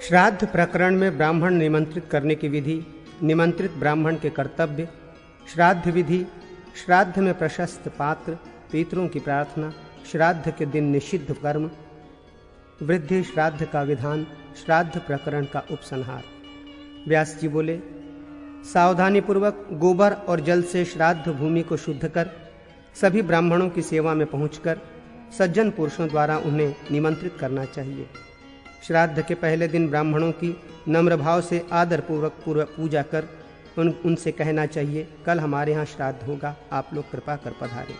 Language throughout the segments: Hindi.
श्राद्ध प्रकरण में ब्राह्मण निमंत्रित करने की विधि, निमंत्रित ब्राह्मण के कर्तव्य, श्राद्ध विधि, श्राद्ध में प्रशस्त पात्र, पितरों की प्रार्थना, श्राद्ध के दिन निषिद्ध कर्म, वृद्धि श्राद्ध का विधान, श्राद्ध प्रकरण का उपसंहार। व्यास जी बोले, सावधानी पूर्वक गोबर और जल से श्राद्ध भूमि को शुद्ध कर सभी ब्राह्मणों की सेवा में पहुंचकर सज्जन पुरुषों द्वारा उन्हें निमंत्रित करना चाहिए। श्राद्ध के पहले दिन ब्राह्मणों की नम्र भाव से आदर पूर्वक पूजा कर उनसे कहना चाहिए, कल हमारे यहाँ श्राद्ध होगा, आप लोग कृपा कर पधारें।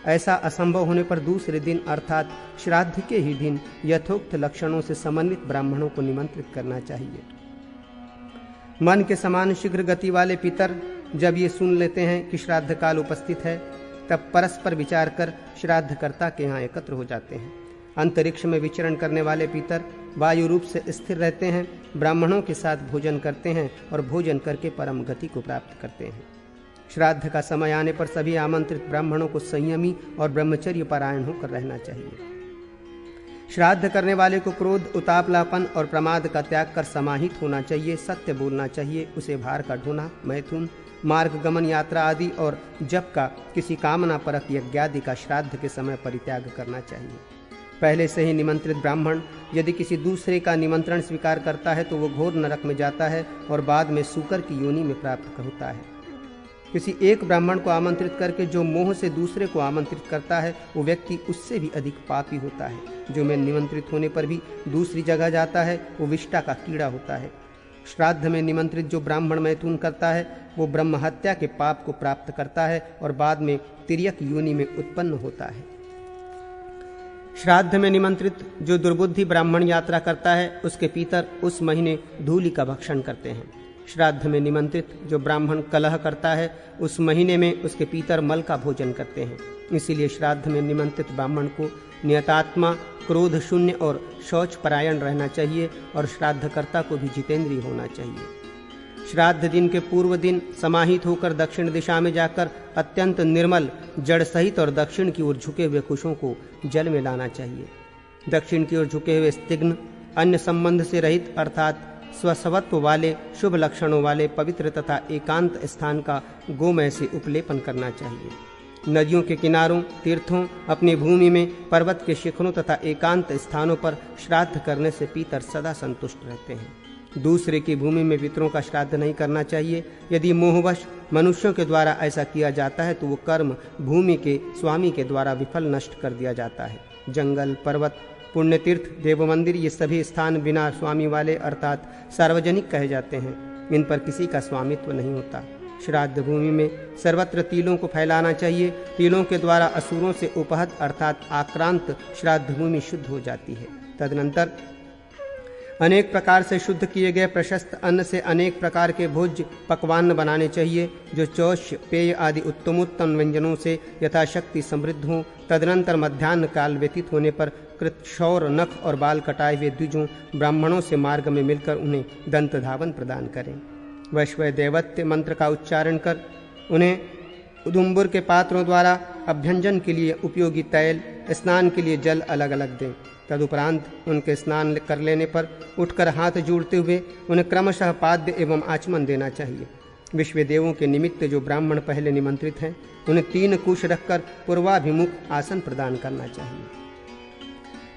ऐसा असंभव होने पर दूसरे दिन अर्थात श्राद्ध के ही दिन यथोक्त लक्षणों से समन्वित ब्राह्मणों को निमंत्रित करना चाहिए। मन के समान शीघ्र गति वाले पितर जब ये सुन लेते हैं कि श्राद्ध काल उपस्थित है, तब परस्पर विचार कर श्राद्धकर्ता के यहाँ एकत्र हो जाते हैं। अंतरिक्ष में विचरण करने वाले पितर वायु रूप से स्थिर रहते हैं, ब्राह्मणों के साथ भोजन करते हैं और भोजन करके परम गति को प्राप्त करते हैं। श्राद्ध का समय आने पर सभी आमंत्रित ब्राह्मणों को संयमी और ब्रह्मचर्य परायण होकर रहना चाहिए। श्राद्ध करने वाले को क्रोध, उतावलापन और प्रमाद का त्याग कर समाहित होना चाहिए, सत्य बोलना चाहिए, उसे भार का ढोना, मैथुन, मार्ग गमन, यात्रा आदि और जप का, किसी कामना परक यज्ञादि का श्राद्ध के समय परित्याग करना चाहिए। पहले से ही निमंत्रित ब्राह्मण यदि किसी दूसरे का निमंत्रण स्वीकार करता है तो वो घोर नरक में जाता है और बाद में सूकर की योनि में प्राप्त होता है। किसी एक ब्राह्मण को आमंत्रित करके जो मोह से दूसरे को आमंत्रित करता है, वो व्यक्ति उससे भी अधिक पापी होता है। जो में निमंत्रित होने पर भी दूसरी जगह जाता है, वो विष्टा का कीड़ा होता है। श्राद्ध में निमंत्रित जो ब्राह्मण मैथुन करता है, वो ब्रह्म हत्या के पाप को प्राप्त करता है और बाद में तिर्यक योनि में उत्पन्न होता है। श्राद्ध में निमंत्रित जो दुर्बुद्धि ब्राह्मण यात्रा करता है, उसके पितर उस महीने धूलि का भक्षण करते हैं। श्राद्ध में निमंत्रित जो ब्राह्मण कलह करता है, उस महीने में उसके पितर मल का भोजन करते हैं। इसीलिए श्राद्ध में निमंत्रित ब्राह्मण को नियतात्मा, क्रोध शून्य और शौच परायण रहना चाहिए और श्राद्धकर्ता को भी जितेंद्रिय होना चाहिए। श्राद्ध दिन के पूर्व दिन समाहित होकर दक्षिण दिशा में जाकर अत्यंत निर्मल जड़ सहित और दक्षिण की ओर झुके हुए कुशों को जल में लाना चाहिए। दक्षिण की ओर झुके हुए स्तिग्न, अन्य संबंध से रहित अर्थात स्वस्वत्व वाले, शुभ लक्षणों वाले, पवित्र तथा एकांत स्थान का गोमय से उपलेपन करना चाहिए। नदियों के किनारों, तीर्थों, अपनी भूमि में, पर्वत के शिखरों तथा एकांत स्थानों पर श्राद्ध करने से पितर सदा संतुष्ट रहते हैं। दूसरे की भूमि में पितरों का श्राद्ध नहीं करना चाहिए। यदि मोहवश मनुष्यों के द्वारा ऐसा किया जाता है तो वो कर्म भूमि के स्वामी के द्वारा विफल नष्ट कर दिया जाता है। जंगल, पर्वत, पुण्य तीर्थ, देव मंदिर, ये सभी स्थान बिना स्वामी वाले अर्थात सार्वजनिक कहे जाते हैं। इन पर किसी का स्वामित्व नहीं होता। श्राद्ध भूमि में सर्वत्र तिलों को फैलाना चाहिए। तिलों के द्वारा असुरों से उपहत अर्थात आक्रांत श्राद्ध भूमि शुद्ध हो जाती है। तदनंतर अनेक प्रकार से शुद्ध किए गए प्रशस्त अन्न से अनेक प्रकार के भोज्य पकवान बनाने चाहिए, जो चौष्य, पेय आदि उत्तमोत्तम व्यंजनों से यथाशक्ति समृद्ध हों। तदनंतर मध्याह्न काल व्यतीत होने पर कृतशौर, नख और बाल कटाए हुए द्विजों ब्राह्मणों से मार्ग में मिलकर उन्हें दंत धावन प्रदान करें। वैश्वय देवत्य मंत्र का उच्चारण कर उन्हें उदुम्बुर के पात्रों द्वारा अभ्यंजन के लिए उपयोगी तैल, स्नान के लिए जल अलग अलग दें। तदुपरांत उनके स्नान कर लेने पर उठकर हाथ जोड़ते हुए उन्हें क्रमशः पाद्य एवं आचमन देना चाहिए। विश्व देवों के निमित्त जो ब्राह्मण पहले निमंत्रित हैं, उन्हें 3 कुश रखकर पूर्वाभिमुख आसन प्रदान करना चाहिए।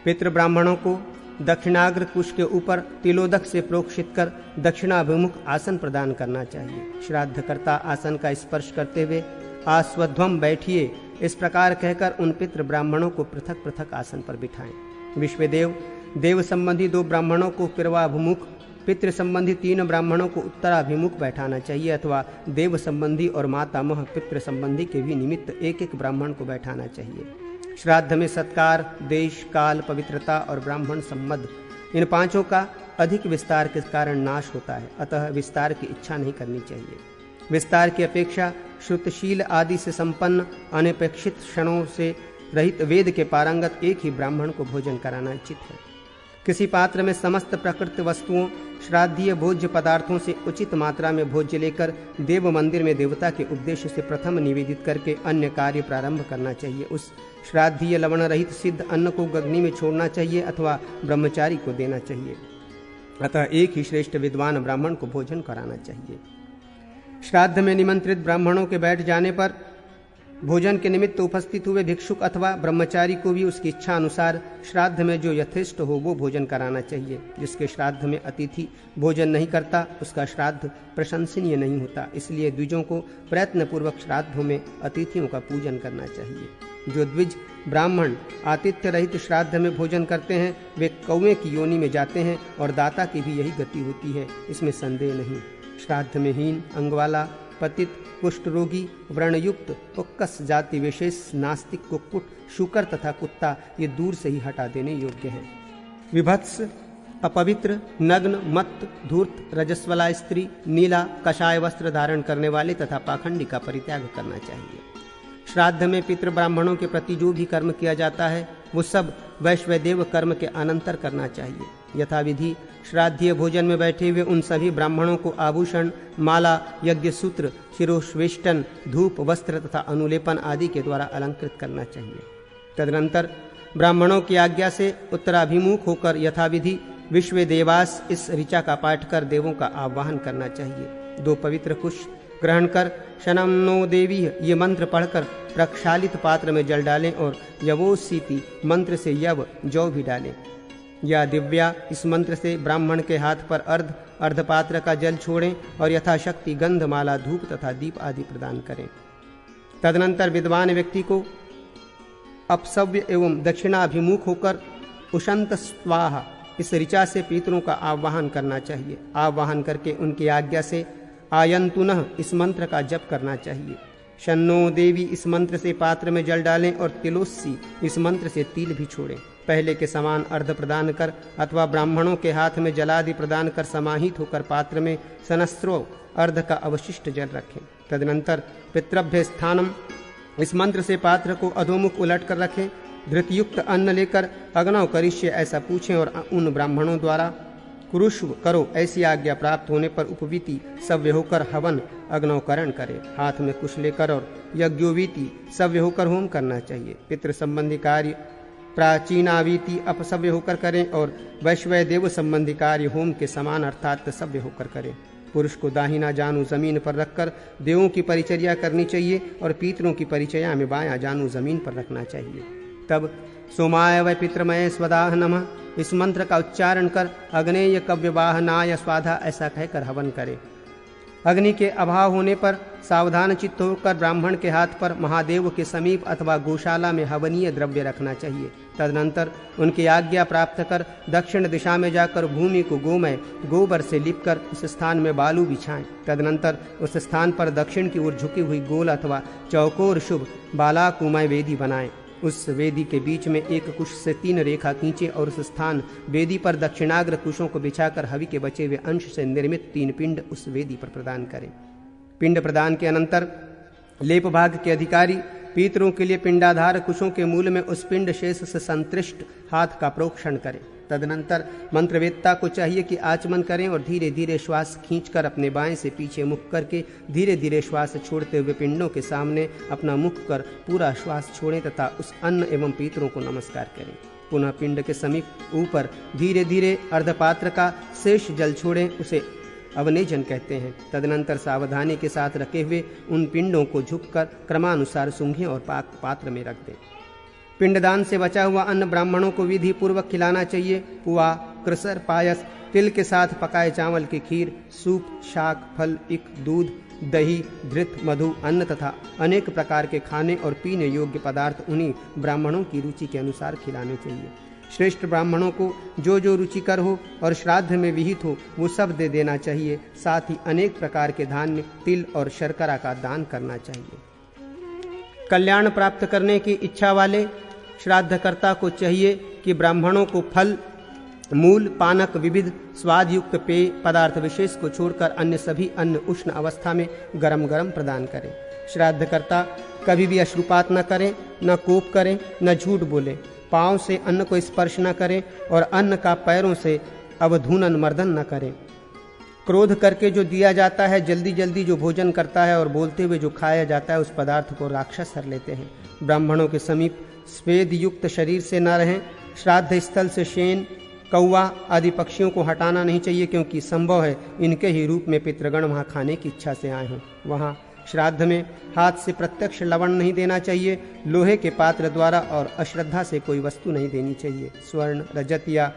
पितृ ब्राह्मणों को दक्षिणाग्र कुश के ऊपर तिलोदक से प्रोक्षित कर दक्षिणाभिमुख आसन प्रदान करना चाहिए। श्राद्धकर्ता आसन का स्पर्श करते हुए आस्वध्वम बैठिए, इस प्रकार कहकर उन पितृ ब्राह्मणों को पृथक पृथक आसन पर बिठाएं। विश्वदेव, देव संबंधी 2 ब्राह्मणों को पूर्वाभिमुख, पितृ संबंधी 3 ब्राह्मणों को उत्तराभिमुख बैठाना चाहिए अथवा देव संबंधी और मातामह पितृ संबंधी के भी निमित्त 1-1 ब्राह्मण को बैठाना चाहिए। श्राद्ध में सत्कार, देश, काल, पवित्रता और ब्राह्मण सम्मद, इन 5 का अधिक विस्तार के कारण नाश होता है, अतः विस्तार की इच्छा नहीं करनी चाहिए। विस्तार की अपेक्षा श्रुतशील आदि से संपन्न अनपेक्षित क्षणों से रहित वेद के पारंगत एक ही ब्राह्मण को भोजन कराना उचित है। किसी पात्र में समस्त प्रकृत वस्तुओं, श्राद्धीय भोज्य पदार्थों से उचित मात्रा में भोज्य लेकर देव मंदिर में देवता के उद्देश्य से प्रथम निवेदित करके अन्य कार्य प्रारंभ करना चाहिए। उस श्राद्धीय लवण रहित सिद्ध अन्न को अग्नि में छोड़ना चाहिए अथवा ब्रह्मचारी को देना चाहिए। अतः एक ही श्रेष्ठ विद्वान ब्राह्मण को भोजन कराना चाहिए। श्राद्ध में निमंत्रित ब्राह्मणों के बैठ जाने पर भोजन के निमित्त उपस्थित हुए भिक्षुक अथवा ब्रह्मचारी को भी उसकी इच्छा अनुसार श्राद्ध में जो यथेष्ट हो वो भोजन कराना चाहिए। जिसके श्राद्ध में अतिथि भोजन नहीं करता उसका श्राद्ध प्रशंसनीय नहीं होता। इसलिए द्विजों को प्रयत्नपूर्वक श्राद्धों में अतिथियों का पूजन करना चाहिए। जो द्विज ब्राह्मण आतिथ्य रहित श्राद्ध में भोजन करते हैं वे कौवे की योनि में जाते हैं और दाता की भी यही गति होती है, इसमें संदेह नहीं। श्राद्ध में हीन, अंगवाला, पतित, कुष्ठ रोगी, व्रणयुक्त, उक्कस जाति विशेष, नास्तिक, कुक्कुट, शूकर तथा कुत्ता ये दूर से ही हटा देने योग्य हैं। विभत्स, अपवित्र, नग्न, मत्त, धूर्त, रजस्वला स्त्री, नीला, कषाय वस्त्र धारण करने वाले तथा पाखंडी का परित्याग करना चाहिए। श्राद्ध में पितृ ब्राह्मणों के प्रति जो भी कर्म किया जाता है वो सब वैश्वदेव कर्म के अनंतर करना चाहिए। यथाविधि श्राद्धीय भोजन में बैठे हुए उन सभी ब्राह्मणों को आभूषण, माला, यज्ञ सूत्र, शिरोश्वेष्टन, धूप, वस्त्र तथा अनुलेपन आदि के द्वारा अलंकृत करना चाहिए। तदनंतर ब्राह्मणों की आज्ञा से उत्तराभिमुख होकर यथाविधि विश्व देवास इस ऋचा का पाठ कर देवों का आह्वान करना चाहिए। 2 पवित्र कुश ग्रहण कर शनम नो देवी ये मंत्र पढ़कर प्रक्षालित पात्र में जल डालें और यवोसीति मंत्र से यव जौ भी डालें। या दिव्या इस मंत्र से ब्राह्मण के हाथ पर अर्धपात्र का जल छोड़ें और यथाशक्ति गंध, माला, धूप तथा दीप आदि प्रदान करें। तदनंतर विद्वान व्यक्ति को अपसव्य एवं दक्षिणाभिमुख होकर उशंत स्वाहा इस ऋचा से पितरों का आह्वान करना चाहिए। आह्वान करके उनकी आज्ञा से आयंतुनः इस मंत्र का जप करना चाहिए। शन्नो देवी इस मंत्र से पात्र में जल डालें और तिलोस्सी इस मंत्र से तिल भी छोड़ें। पहले के समान अर्ध प्रदान कर अथवा ब्राह्मणों के हाथ में जलादि प्रदान कर समाहित होकर पात्र में सनस्त्रो अर्ध का अवशिष्ट जल रखें। तदनंतर पितृभ्य स्थानम इस मंत्र से पात्र को अधोमुख उलट कर रखें। धृतयुक्त अन्न लेकर अग्नौ करिष्य ऐसा पूछें और उन ब्राह्मणों द्वारा कुरुष्व करो ऐसी आज्ञा प्राप्त होने पर उपवीति सव्य होकर हवन अग्नौकरण करे। हाथ में कुश लेकर और यज्ञोवीति सव्य होकर होम करना चाहिए। पितृ संबंधी कार्य प्राचीनावीति अपसव्य होकर करें और वैश्वय देव संबंधी कार्य होम के समान अर्थात सव्य होकर करें। पुरुष को दाहिना जानू जमीन पर रखकर देवों की परिचर्या करनी चाहिए और पितरों की परिचर्या में बायां जानू जमीन पर रखना चाहिए। तब सोमाय वै पितृमय स्वदाह नमः इस मंत्र का उच्चारण कर अग्नेय कव्यवाहनाय स्वाधा ऐसा कहकर हवन करे। अग्नि के अभाव होने पर सावधान चित्त होकर ब्राह्मण के हाथ पर महादेव के समीप अथवा गौशाला में हवनीय द्रव्य रखना चाहिए। तदनंतर उनकी आज्ञा प्राप्त कर दक्षिण दिशा में जाकर भूमि को गोमय गोबर से लिपकर उस स्थान में बालू बिछाएं। तदनंतर उस स्थान पर दक्षिण की ओर झुकी हुई गोल अथवा चौकोर शुभ बालाकुमय वेदी बनाएं। उस वेदी के बीच में एक कुश से 3 रेखा खींचे और उस स्थान वेदी पर दक्षिणाग्र कुशों को बिछाकर हवि के बचे हुए अंश से निर्मित 3 पिंड उस वेदी पर प्रदान करें। पिंड प्रदान के अनंतर लेप भाग के अधिकारी पितरों के लिए पिंडाधार कुशों के मूल में उस पिंड शेष से संतृष्ट हाथ का प्रोक्षण करें। तदनंतर मंत्रवेत्ता को चाहिए कि आचमन करें और धीरे धीरे श्वास खींचकर अपने बाएं से पीछे मुख करके धीरे धीरे श्वास छोड़ते हुए पिंडों के सामने अपना मुख कर पूरा श्वास छोड़ें तथा उस अन्न एवं पितरों को नमस्कार करें। पुनः पिंड के समीप ऊपर धीरे धीरे अर्धपात्र का शेष जल छोड़ें, उसे अवनेजन कहते हैं। तदनंतर सावधानी के साथ रखे हुए उन पिंडों को झुककर क्रमानुसार सूंघें और पात्र में रख दें। पिंडदान से बचा हुआ अन्न ब्राह्मणों को विधि पूर्वक खिलाना चाहिए। पुआ, क्रसर, पायस, तिल के साथ पकाए चावल की खीर, सूप, शाक, फल, इक, दूध, दही, धृत, मधु, अन्न तथा अनेक प्रकार के खाने और पीने योग्य पदार्थ उन्हीं ब्राह्मणों की रुचि के अनुसार खिलाने चाहिए। श्रेष्ठ ब्राह्मणों को जो जो रुचिकर हो और श्राद्ध में विहित हो वो सब दे देना चाहिए। साथ ही अनेक प्रकार के धान्य, तिल और शर्करा का दान करना चाहिए। कल्याण प्राप्त करने की इच्छा वाले श्राद्धकर्ता को चाहिए कि ब्राह्मणों को फल, मूल, पानक, विविध स्वादयुक्त पेय पदार्थ विशेष को छोड़कर अन्य सभी अन्न उष्ण अवस्था में गरम गरम प्रदान करें। श्राद्धकर्ता कभी भी अश्रुपात न करें, न कोप करें, न झूठ बोले, पांव से अन्न को स्पर्श न करें और अन्न का पैरों से अवधूनन मर्दन न करें। क्रोध करके जो दिया जाता है, जल्दी जल्दी जो भोजन करता है और बोलते हुए जो खाया जाता है, उस पदार्थ को राक्षस हर लेते हैं। ब्राह्मणों के समीप स्वेद युक्त शरीर से न रहें। श्राद्ध स्थल से शेन, कौवा आदि पक्षियों को हटाना नहीं चाहिए, क्योंकि संभव है इनके ही रूप में पितृगण वहाँ खाने की इच्छा से आए हों। वहाँ श्राद्ध में हाथ से प्रत्यक्ष लवण नहीं देना चाहिए, लोहे के पात्र द्वारा और अश्रद्धा से कोई वस्तु नहीं देनी चाहिए। स्वर्ण, रजत या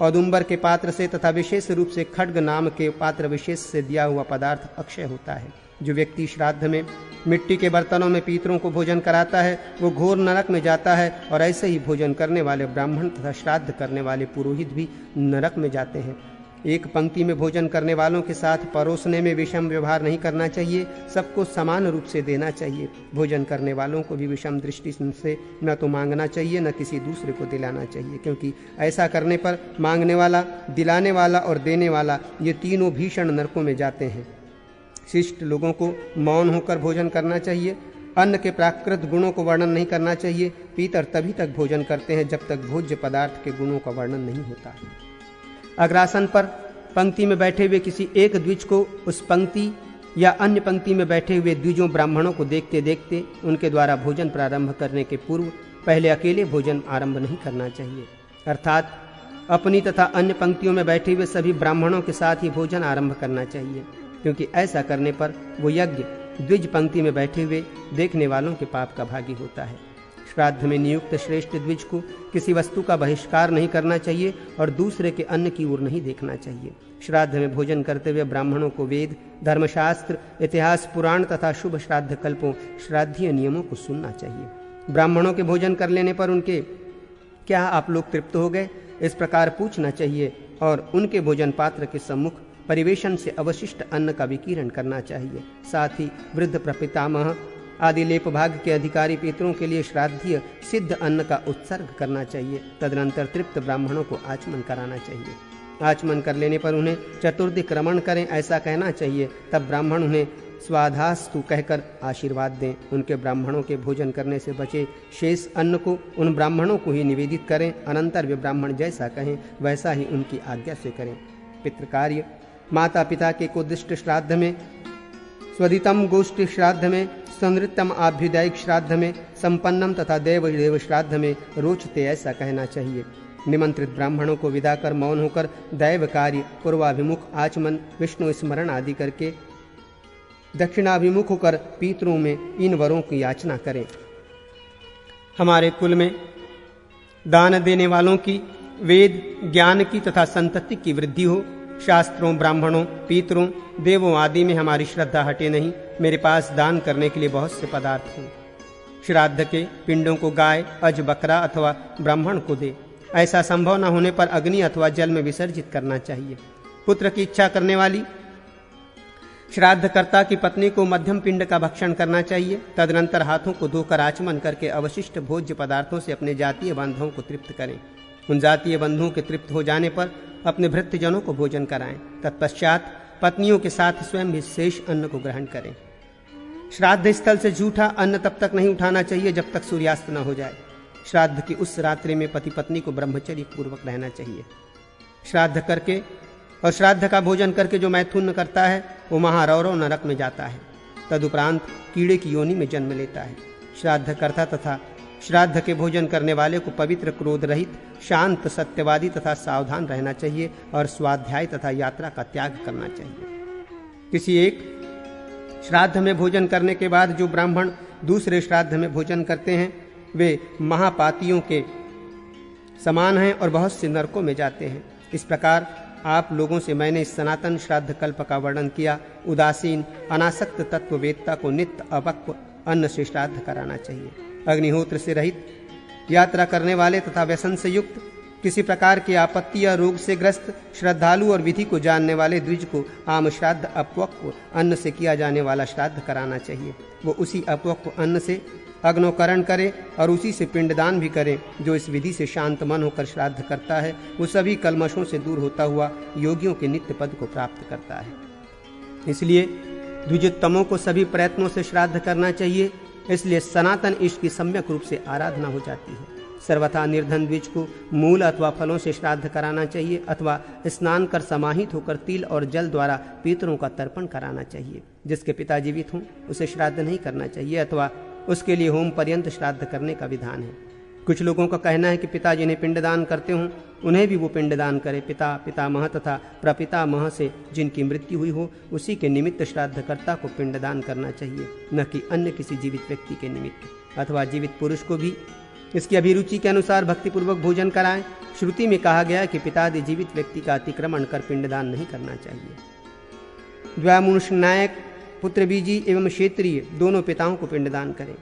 औदुंबर के पात्र से तथा विशेष रूप से खड्ग नाम के पात्र विशेष से दिया हुआ पदार्थ अक्षय होता है। जो व्यक्ति श्राद्ध में मिट्टी के बर्तनों में पितरों को भोजन कराता है वो घोर नरक में जाता है, और ऐसे ही भोजन करने वाले ब्राह्मण तथा श्राद्ध करने वाले पुरोहित भी नरक में जाते हैं। एक पंक्ति में भोजन करने वालों के साथ परोसने में विषम व्यवहार नहीं करना चाहिए, सबको समान रूप से देना चाहिए। भोजन करने वालों को भी विषम दृष्टि से न तो मांगना चाहिए न किसी दूसरे को दिलाना चाहिए, क्योंकि ऐसा करने पर मांगने वाला, दिलाने वाला और देने वाला ये तीनों भीषण नरकों में जाते हैं। शिष्ट लोगों को मौन होकर भोजन करना चाहिए। अन्न के प्राकृत गुणों को वर्णन नहीं करना चाहिए। पीतर तभी तक भोजन करते हैं जब तक भोज्य पदार्थ के गुणों का वर्णन नहीं होता। अग्रासन पर पंक्ति में बैठे हुए किसी एक द्विज को उस पंक्ति या अन्य पंक्ति में बैठे हुए द्विजों ब्राह्मणों को देखते देखते उनके द्वारा भोजन प्रारंभ करने के पूर्व पहले अकेले भोजन आरंभ नहीं करना चाहिए, अर्थात अपनी तथा अन्य पंक्तियों में बैठे हुए सभी ब्राह्मणों के साथ ही भोजन आरंभ करना चाहिए, क्योंकि ऐसा करने पर वो यज्ञ द्विज पंक्ति में बैठे हुए देखने वालों के पाप का भागी होता है। श्राद्ध में नियुक्त श्रेष्ठ द्विज को किसी वस्तु का बहिष्कार नहीं करना चाहिए और दूसरे के अन्न की ओर नहीं देखना चाहिए। श्राद्ध में भोजन करते हुए ब्राह्मणों को वेद, धर्मशास्त्र, इतिहास, पुराण तथा शुभ श्राद्ध कल्पों, श्राद्धीय नियमों को सुनना चाहिए। ब्राह्मणों के भोजन कर लेने पर उनके क्या आप लोग तृप्त हो गए, इस प्रकार पूछना चाहिए और उनके भोजन पात्र के सम्मुख परिवेशन से अवशिष्ट अन्न का विकीर्ण करना चाहिए। साथ ही वृद्ध प्रपितामह आदि लेप भाग के अधिकारी पितरों के लिए श्राद्धीय सिद्ध अन्न का उत्सर्ग करना चाहिए। तदनंतर तृप्त ब्राह्मणों को आचमन कराना चाहिए। आचमन कर लेने पर उन्हें चतुर्दिक क्रमण करें ऐसा कहना चाहिए। तब ब्राह्मण उन्हें स्वाधास्तु कहकर आशीर्वाद दें। उनके ब्राह्मणों के भोजन करने से बचे शेष अन्न को उन ब्राह्मणों को ही निवेदित करें। अनंतर वे ब्राह्मण जैसा कहें वैसा ही उनकी आज्ञा से करें। पितृकार्य माता पिता के कोदिष्ट श्राद्ध में, स्वधितम गोष्ठी श्राद्ध में, संवृत्तम आभ्युदायिक श्राद्ध में, संपन्नम तथा देव श्राद्ध में रोचते ऐसा कहना चाहिए। निमंत्रित ब्राह्मणों को विदा कर मौन होकर दैव कार्य, पूर्वाभिमुख आचमन, विष्णु स्मरण आदि करके दक्षिणाभिमुख होकर पितरों में इन वरों की याचना करें। हमारे कुल में दान देने वालों की, वेद ज्ञान की तथा संतति की वृद्धि हो। शास्त्रों, ब्राह्मणों, पितरों, देवों आदि में हमारी श्रद्धा हटे नहीं। मेरे पास दान करने के लिए बहुत से पदार्थ हैं। श्राद्ध के पिंडों को गाय, अज, बकरा अथवा ब्राह्मण को दे। ऐसा संभव न होने पर अग्नि अथवा जल में विसर्जित करना चाहिए। पुत्र की इच्छा करने वाली श्राद्धकर्ता की पत्नी को मध्यम पिंड का भक्षण करना चाहिए। तदनंतर हाथों को धोकर आचमन करके अवशिष्ट भोज्य पदार्थों से अपने जातीय बंधुओं को तृप्त करें। उन जातीय बंधुओं के तृप्त हो जाने पर अपने भृत्यजनों को भोजन कराएं। तत्पश्चात पत्नियों के साथ स्वयं भी शेष अन्न को ग्रहण करें। श्राद्ध स्थल से झूठा अन्न तब तक नहीं उठाना चाहिए जब तक सूर्यास्त न हो जाए। श्राद्ध की उस रात्रि में पति पत्नी को ब्रह्मचर्य पूर्वक रहना चाहिए। श्राद्ध करके और श्राद्ध का भोजन करके जो मैथुन करता है वो महारौरव नरक में जाता है। तदुपरांत कीड़े की योनि में जन्म लेता है। श्राद्ध करता तथा श्राद्ध के भोजन करने वाले को पवित्र, क्रोध रहित, शांत, सत्यवादी तथा सावधान रहना चाहिए और स्वाध्याय तथा यात्रा का त्याग करना चाहिए। किसी एक श्राद्ध में भोजन करने के बाद जो ब्राह्मण दूसरे श्राद्ध में भोजन करते हैं वे महापातियों के समान हैं और बहुत से नरकों में जाते हैं। इस प्रकार आप लोगों से मैंने इस सनातन श्राद्ध कल्प का वर्णन किया। उदासीन, अनासक्त तत्ववेत्ता को नित्य अपक्व अन्न से श्राद्ध कराना चाहिए। अग्निहोत्र से रहित, यात्रा करने वाले तथा व्यसन से युक्त, किसी प्रकार की आपत्ति या रोग से ग्रस्त, श्रद्धालु और विधि को जानने वाले द्विज को आम श्राद्ध अपक्व अन्न से किया जाने वाला श्राद्ध कराना चाहिए। वो उसी अपक्व अन्न से अग्नोकरण करे और उसी से पिंडदान भी करे। जो इस विधि से शांत मन होकर श्राद्ध करता है वो सभी कल्मशों से दूर होता हुआ योगियों के नित्य पद को प्राप्त करता है। इसलिए द्विजोत्तमों को सभी प्रयत्नों से श्राद्ध करना चाहिए। इसलिए सनातन ईश की सम्यक रूप से आराधना हो जाती है। सर्वथा निर्धन द्विज को मूल अथवा फलों से श्राद्ध कराना चाहिए अथवा स्नान कर समाहित होकर तिल और जल द्वारा पितरों का तर्पण कराना चाहिए। जिसके पिता जीवित हों उसे श्राद्ध नहीं करना चाहिए अथवा उसके लिए होम पर्यंत श्राद्ध करने का विधान है। कुछ लोगों का कहना है कि पिता जिन्हें पिंडदान करते हों उन्हें भी वो पिंडदान करे। पिता, पितामह तथा प्रपितामह से जिनकी मृत्यु हुई हो उसी के निमित्त श्राद्धकर्ता को पिंडदान करना चाहिए, न कि अन्य किसी जीवित व्यक्ति के निमित्त। अथवा जीवित पुरुष को भी इसकी अभिरुचि के अनुसार भक्तिपूर्वक भोजन कराएं। श्रुति में कहा गया है कि पितादि जीवित व्यक्ति का अतिक्रमण कर पिंडदान नहीं करना चाहिए। द्वामुष्नायक पुत्र बीजी एवं क्षेत्रीय दोनों पिताओं को पिंडदान करें।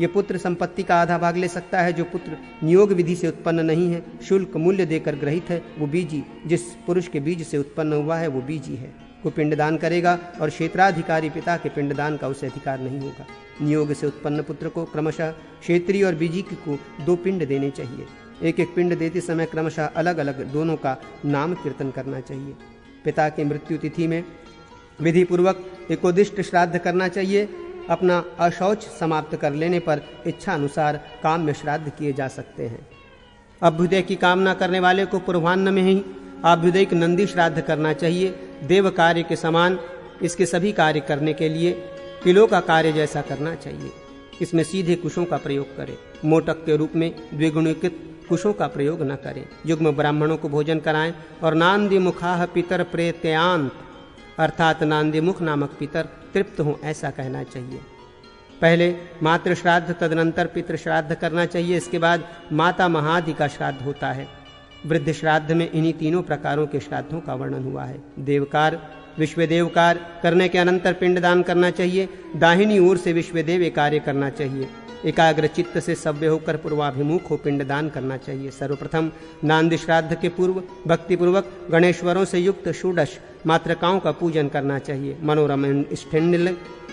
ये पुत्र संपत्ति का आधा भाग ले सकता है। जो पुत्र नियोग विधि से उत्पन्न नहीं है, शुल्क मूल्य देकर ग्रहित है, वो बीजी, जिस पुरुष के बीज से उत्पन्न हुआ है वो बीजी है, वो पिंडदान करेगा और क्षेत्राधिकारी पिता के पिंडदान का उसे अधिकार नहीं होगा। नियोग से उत्पन्न पुत्र को क्रमशः क्षेत्रीय और बीजी को 2 पिंड देने चाहिए। एक एक पिंड देते समय क्रमशः अलग अलग दोनों का नाम कीर्तन करना चाहिए। पिता की मृत्यु तिथि में विधि पूर्वक एकोदिष्ट श्राद्ध करना चाहिए। अपना अशौच समाप्त कर लेने पर इच्छा अनुसार काम में श्राद्ध किए जा सकते हैं। अभ्युदय की कामना करने वाले को पूर्वान्न में ही अभ्युदयिक नंदी श्राद्ध करना चाहिए। देव कार्य के समान इसके सभी कार्य करने के लिए पिलों का कार्य जैसा करना चाहिए। इसमें सीधे कुशों का प्रयोग करें। मोटक के रूप में द्विगुणिकृत कुशों का प्रयोग न करें। युग्म ब्राह्मणों को भोजन कराएं और नांदी मुखाह पितर प्रेत्यांत अर्थात नांदी मुख नामक पितर तृप्त हों ऐसा कहना चाहिए। पहले मातृ श्राद्ध, तदनंतर पितृ श्राद्ध करना चाहिए। इसके बाद माता महादि का श्राद्ध होता है। वृद्ध श्राद्ध में इन्हीं तीनों प्रकारों के श्राद्धों का वर्णन हुआ है। देवकार, विश्वदेवकार करने के अनंतर पिंडदान करना चाहिए। दाहिनी ओर से विश्वदेव कार्य करना चाहिए। एकाग्र चित्त से सभ्य होकर पूर्वाभिमुख हो पिंडदान करना चाहिए। सर्वप्रथम नांदी श्राद्ध के पूर्व भक्तिपूर्वक गणेश्वरों से युक्त षोडश मातृकाओं का पूजन करना चाहिए। मनोरम स्थिंडिल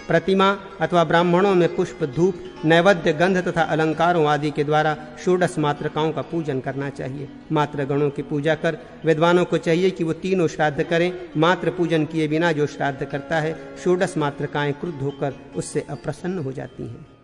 प्रतिमा अथवा ब्राह्मणों में पुष्प, धूप, नैवेद्य, गंध तथा अलंकारों आदि के द्वारा षोडश मातृकाओं का पूजन करना चाहिए। मातृगणों की पूजा कर विद्वानों को चाहिए कि वो तीनों श्राद्ध करें। मातृ पूजन किए बिना जो श्राद्ध करता है षोडश मातृकाएं क्रुद्ध होकर उससे अप्रसन्न हो जाती हैं।